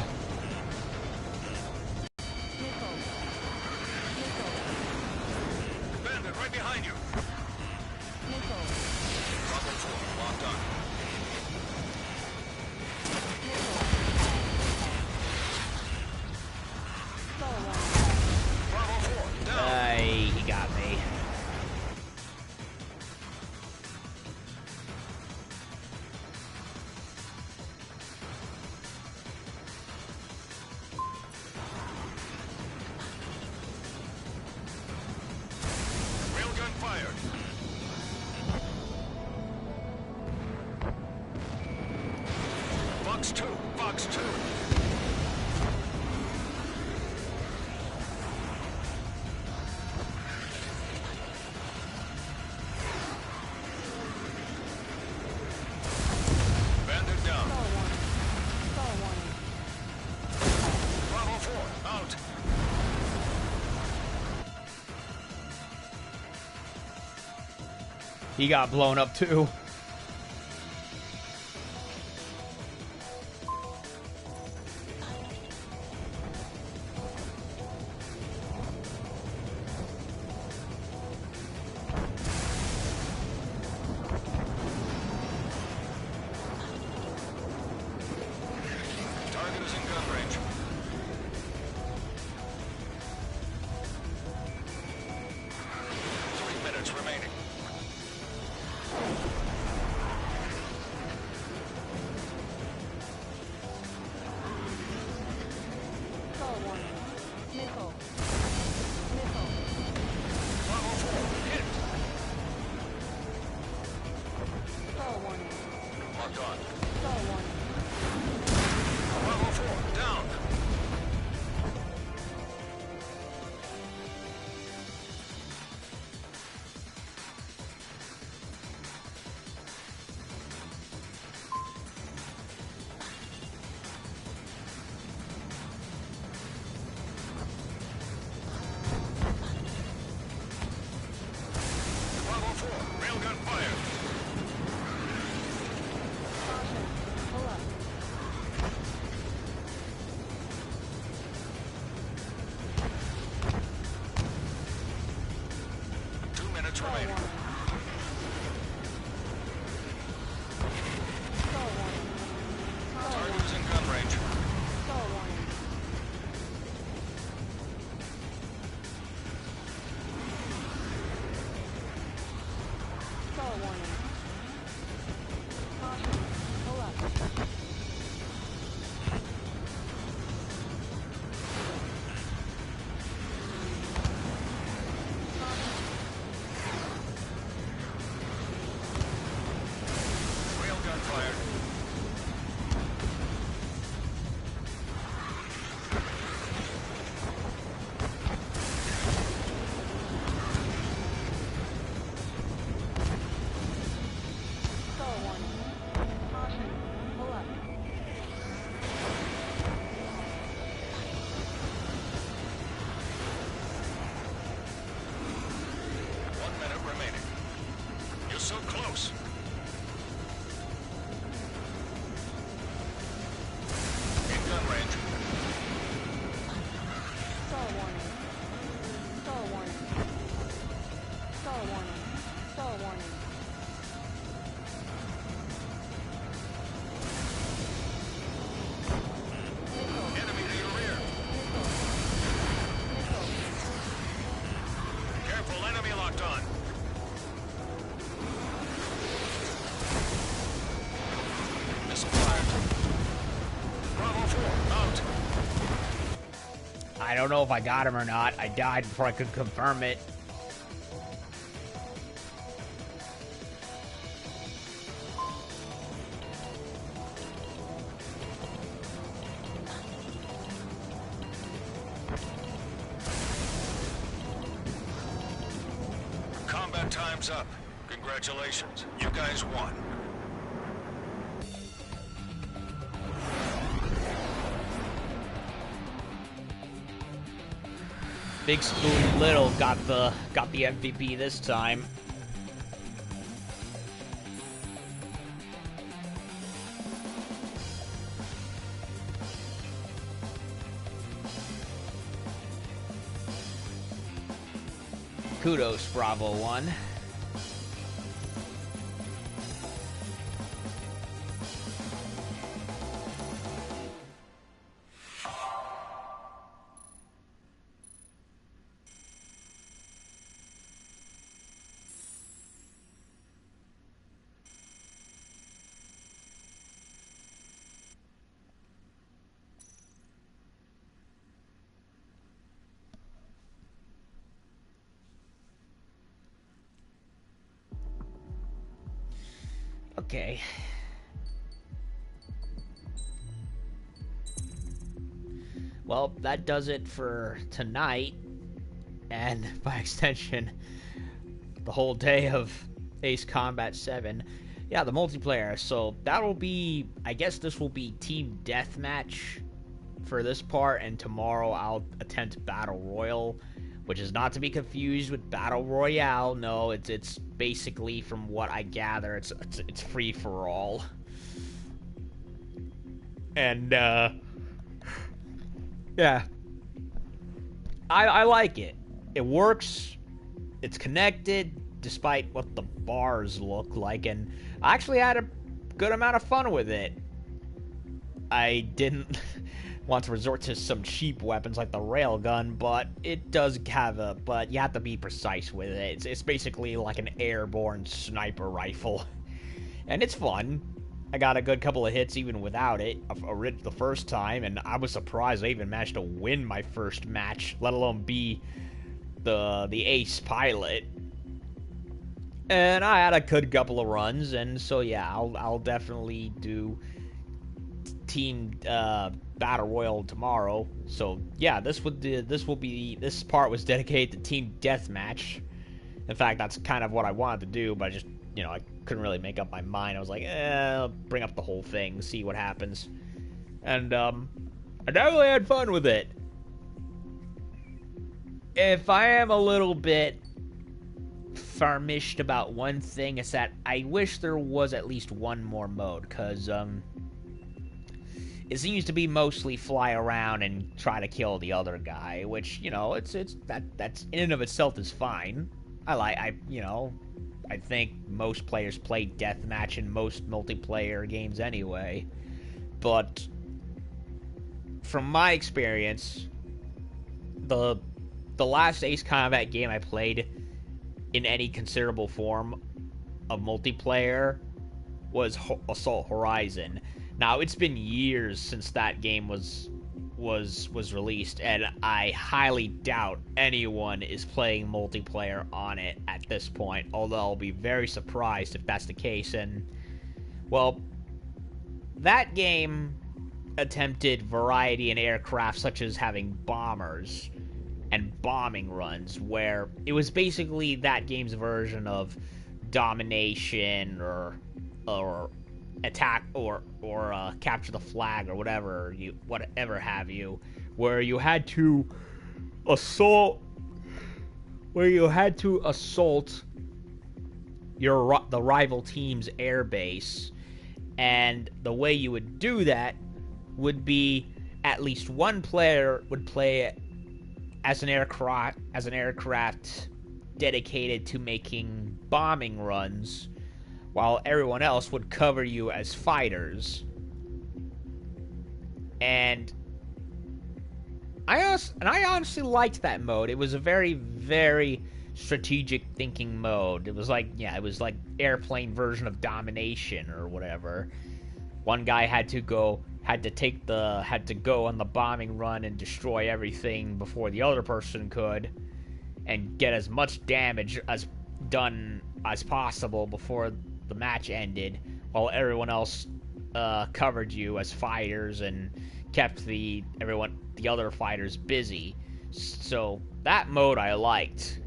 Bandit right behind you. Bravo 4, locked on. Bravo 4, down. He got me. Railgun fired. Fox 2, Fox 2. Bandit down. Bravo 4, out. He got blown up too. Target is in gun range. Three minutes remaining. Bravo 4, hit. Locked on. Bravo 4, down. Bravo 4, railgun fired. Two minutes remaining. Target is in gun range. not done. Missile fired. Bravo 4, out. I don't know if I got him or not. I died before I could confirm it. Combat time's up. Congratulations. You guys won. Big Spoon Little got the MVP this time. Kudos, Bravo 1. Okay. Well, that does it for tonight, and by extension, the whole day of Ace Combat 7. Yeah, the multiplayer. So that'll be, I guess this will be Team Deathmatch for this part, and tomorrow I'll attempt Battle Royal, which is not to be confused with Battle Royale. No, it's basically, from what I gather, it's free for all. And yeah, I like it. It works. It's connected, despite what the bars look like, and I actually had a good amount of fun with it. I didn't want to resort to some cheap weapons like the railgun, but it does have a... But you have to be precise with it. It's basically like an airborne sniper rifle. And it's fun. I got a good couple of hits even without it the first time, and I was surprised I even managed to win my first match, let alone be the ace pilot. And I had a good couple of runs, and so yeah, I'll definitely do Team Battle Royal tomorrow. So yeah, this part was dedicated to Team Deathmatch. In fact, that's kind of what I wanted to do, but I just, I couldn't really make up my mind. I was like, I'll bring up the whole thing, see what happens. And I definitely had fun with it. If I am a little bit famished about one thing, it's that I wish there was at least one more mode, because it seems to be mostly fly around and try to kill the other guy, which, that's in and of itself is fine. I think most players play deathmatch in most multiplayer games anyway. But from my experience, the last Ace Combat game I played in any considerable form of multiplayer was Assault Horizon. Now, it's been years since that game was released, and I highly doubt anyone is playing multiplayer on it at this point, although I'll be very surprised if that's the case. And, well, that game attempted variety in aircraft, such as having bombers and bombing runs, where it was basically that game's version of domination or attack or capture the flag or whatever have you, where you had to assault the rival team's airbase. And the way you would do that would be at least one player would play as an aircraft dedicated to making bombing runs, while everyone else would cover you as fighters. And I honestly liked that mode. It was a very, very strategic thinking mode. It was like, yeah, it was like airplane version of domination or whatever. One guy had to go on the bombing run and destroy everything before the other person could, and get as much damage as done as possible before the match ended, while everyone else covered you as fighters and kept the other fighters busy. So that mode I liked,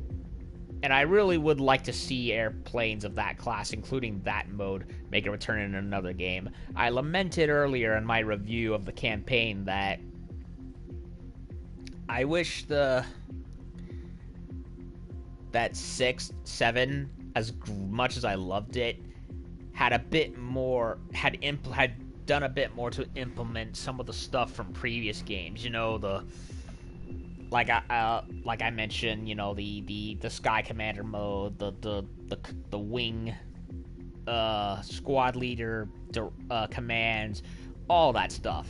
and I really would like to see airplanes of that class, including that mode, make a return in another game. I lamented earlier in my review of the campaign that I wish that 6, 7, as much as I loved it, had done a bit more to implement some of the stuff from previous games. You know, like I mentioned, you know, the Sky Commander mode, the wing squad leader commands, all that stuff.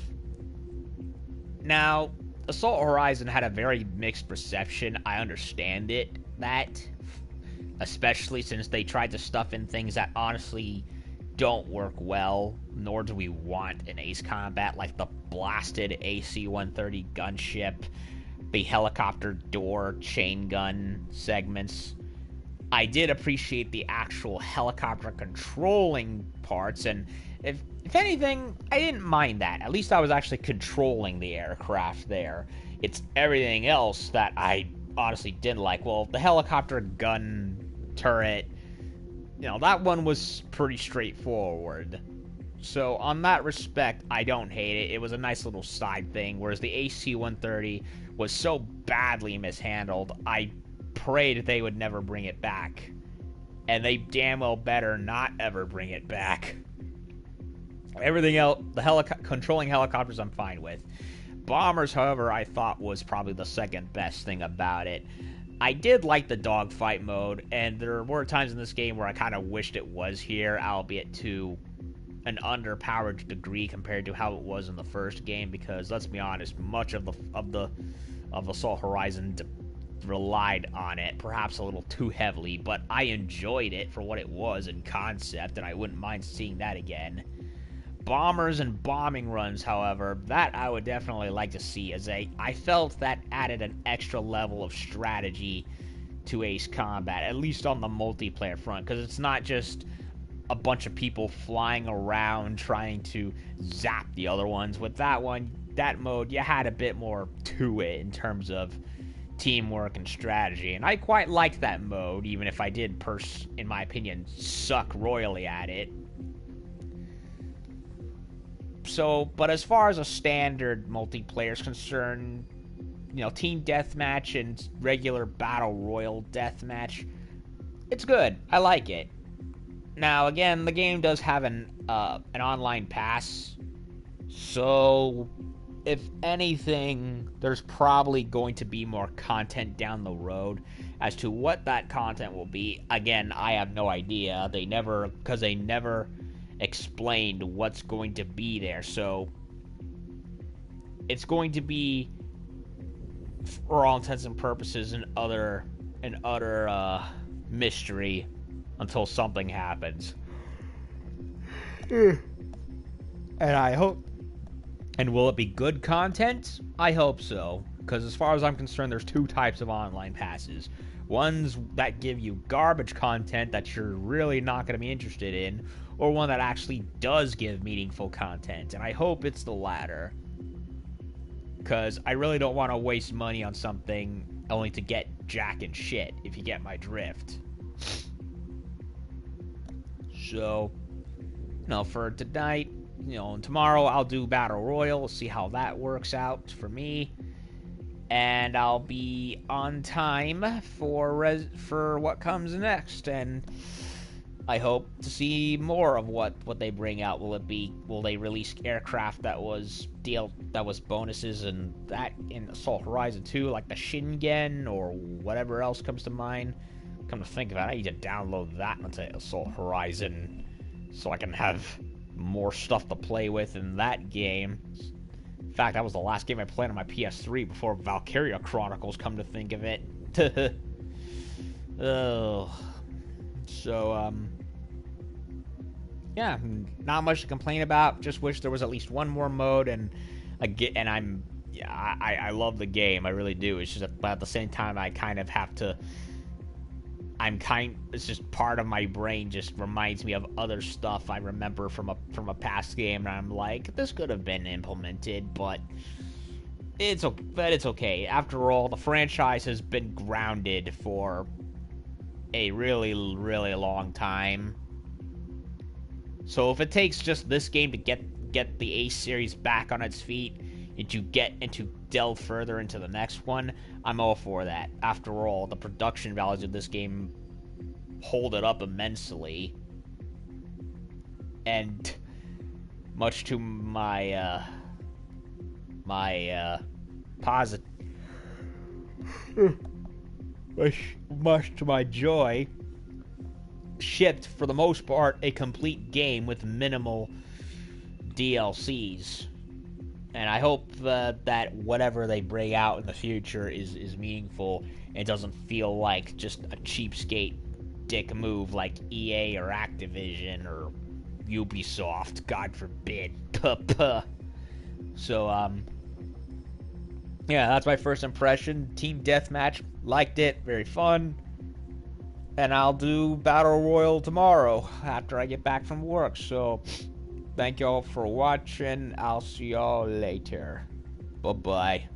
Now, Assault Horizon had a very mixed reception. I understand that, especially since they tried to stuff in things that honestly don't work well, nor do we want in Ace Combat, like the blasted AC-130 gunship, the helicopter door chain gun segments. I did appreciate the actual helicopter controlling parts, and if anything, I didn't mind that. At least I was actually controlling the aircraft there. It's everything else that I honestly didn't like. Well, the helicopter gun turret, you know, that one was pretty straightforward. So on that respect, I don't hate it. It was a nice little side thing, whereas the AC-130 was so badly mishandled, I prayed they would never bring it back. And they damn well better not ever bring it back. Everything else, controlling helicopters, I'm fine with. Bombers, however, I thought was probably the second best thing about it. I did like the dogfight mode, and there were times in this game where I kind of wished it was here, albeit to an underpowered degree compared to how it was in the first game, because let's be honest, much of Assault Horizon relied on it, perhaps a little too heavily, but I enjoyed it for what it was in concept, and I wouldn't mind seeing that again. Bombers and bombing runs, however, that I would definitely like to see, as I felt that added an extra level of strategy to Ace Combat, at least on the multiplayer front, because it's not just a bunch of people flying around trying to zap the other ones. With that mode, you had a bit more to it in terms of teamwork and strategy, and I quite liked that mode, even if I did, in my opinion, suck royally at it. So, but as far as a standard multiplayer is concerned, you know, team deathmatch and regular battle royal deathmatch, it's good. I like it. Now, again, the game does have an online pass, so if anything, there's probably going to be more content down the road. As to what that content will be, again, I have no idea. They never explained what's going to be there, so it's going to be, for all intents and purposes, an utter mystery until something happens. And I hope, and will it be good content? I hope so, because as far as I'm concerned, there's two types of online passes. Ones that give you garbage content that you're really not going to be interested in, or one that actually does give meaningful content, and I hope it's the latter, because I really don't want to waste money on something only to get jack and shit, if you get my drift. So, you know, for tonight, you know, and tomorrow I'll do Battle Royale, see how that works out for me, and Will be on time for what comes next, and I hope to see more of what they bring out. Will they release aircraft that was bonuses and that in Assault Horizon 2, like the Shingen or whatever else comes to mind? Come to think of it, I need to download that onto Assault Horizon so I can have more stuff to play with in that game. In fact, that was the last game I played on my PS3 before Valkyria Chronicles, come to think of it. Oh, so yeah, not much to complain about. Just wish there was at least one more mode, and I love the game. I really do. It's just, but at the same time, I kind of have to. It's just part of my brain just reminds me of other stuff I remember from a past game, and I'm like, this could have been implemented, but it's okay. After all, the franchise has been grounded for a really, really long time. So if it takes just this game to get the Ace series back on its feet and to delve further into the next one, I'm all for that. After all, the production values of this game hold it up immensely. And much to my positive much to my joy, shipped for the most part a complete game with minimal DLCs. And I hope that whatever they bring out in the future is meaningful and doesn't feel like just a cheapskate dick move like EA or Activision or Ubisoft, God forbid. So, yeah, that's my first impression. Team Deathmatch, liked it, very fun. And I'll do Battle Royale tomorrow after I get back from work. So, thank y'all for watching. I'll see y'all later. Bye-bye.